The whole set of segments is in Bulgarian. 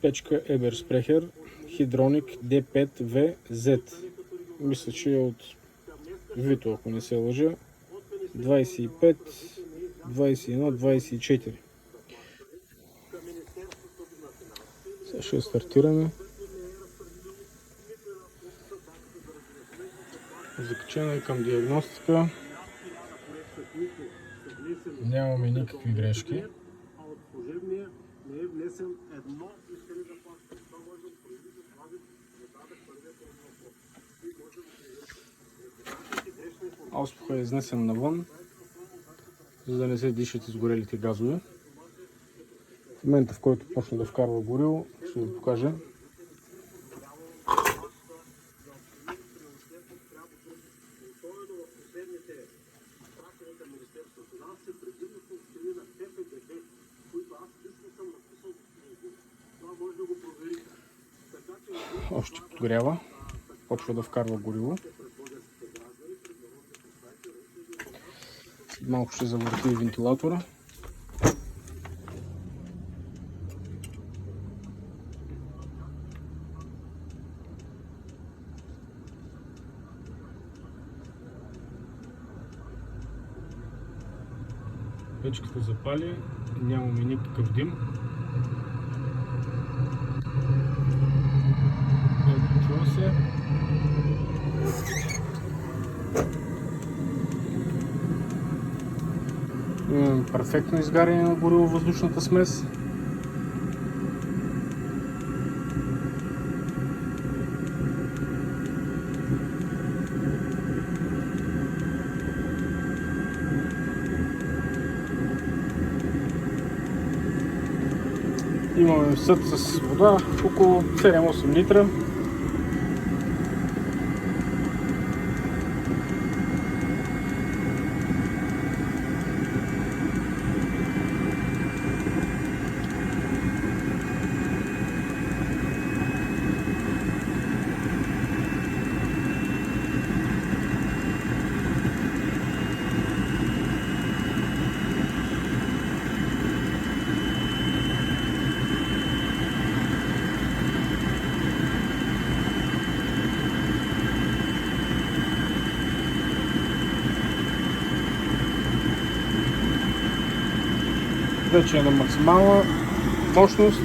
печка Ebersprecher Hydronic D5VZ. Мисля, че е от Vito, ако не се лъжа. 25, 21, 24. Сега ще стартираме. Закачена към диагностика. Нямаме никакви грешки. Ауспуха е изнесен навън, за да не се дишат изгорелите газове. В момента, в който почне да вкарва гориво, ще ви покажа. Още подгорява, почва да вкарва гориво. Малко ще завърти вентилатора. Печката запали, нямаме никакъв дим. Чува се. Имаме перфектно изгаряне на гориво-въздушната смес. Имаме съд с вода, около 7-8 литра. Вече е на максимална мощност.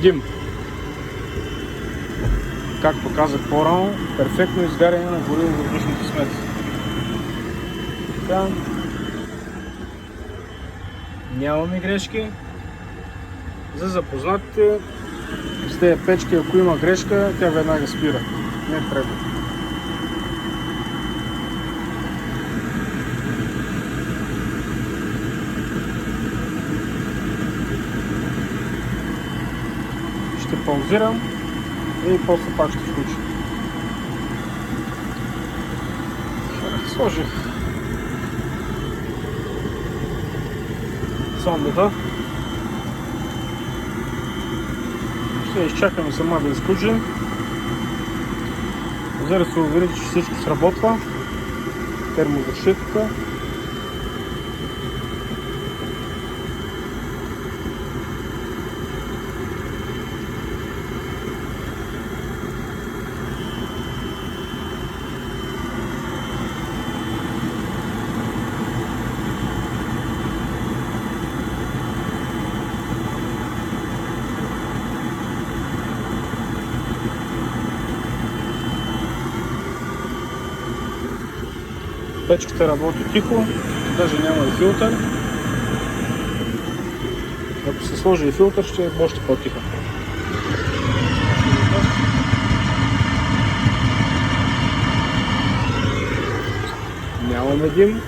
Дим. Както казах по-рано, перфектно изгаряне на гориво-въздушната смес. Така. Нямаме грешки. За запознатите с тези печки, ако има грешка, тя веднага спира. Не трябва. Ще паузирам и после пак ще включа. Сложих сондата. Ще изчакаме сама да изключим, за да се уверите, че всичко сработва. Термозащитата. Печката работи тихо, даже няма и филтър. Ако се сложи и филтър, ще е още по-тиха. Нямаме дим.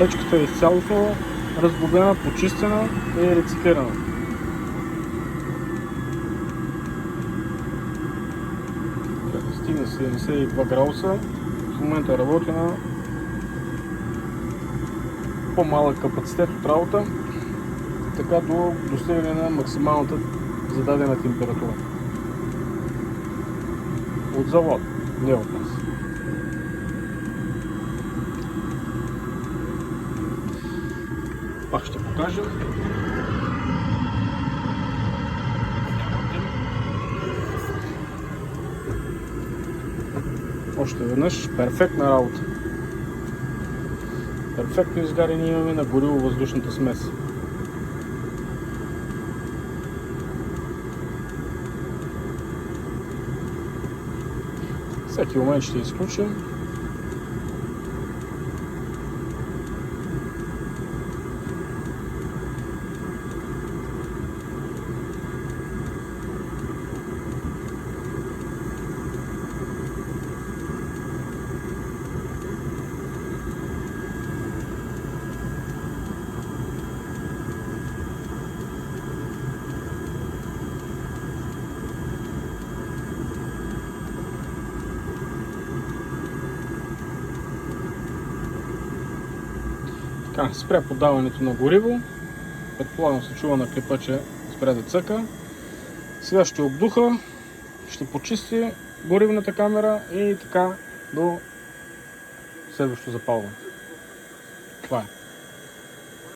Печката е изцяло разглобена, почистена и рециклирана. Стигна 72 градуса. В момента работи на по-малък капацитет от работа, така до достигане на максималната зададена температура. От завод, не от нас. Пак ще покажем. Още веднъж перфектна работа. Перфектно изгаряне имаме на гориво-въздушната смес. Всеки момент ще изключим. Така, спря подаването на гориво. Предполагам се чува на клипа, че спря да цъка. Сега ще обдуха, ще почисти горивната камера и така до следващото запалване. Това е.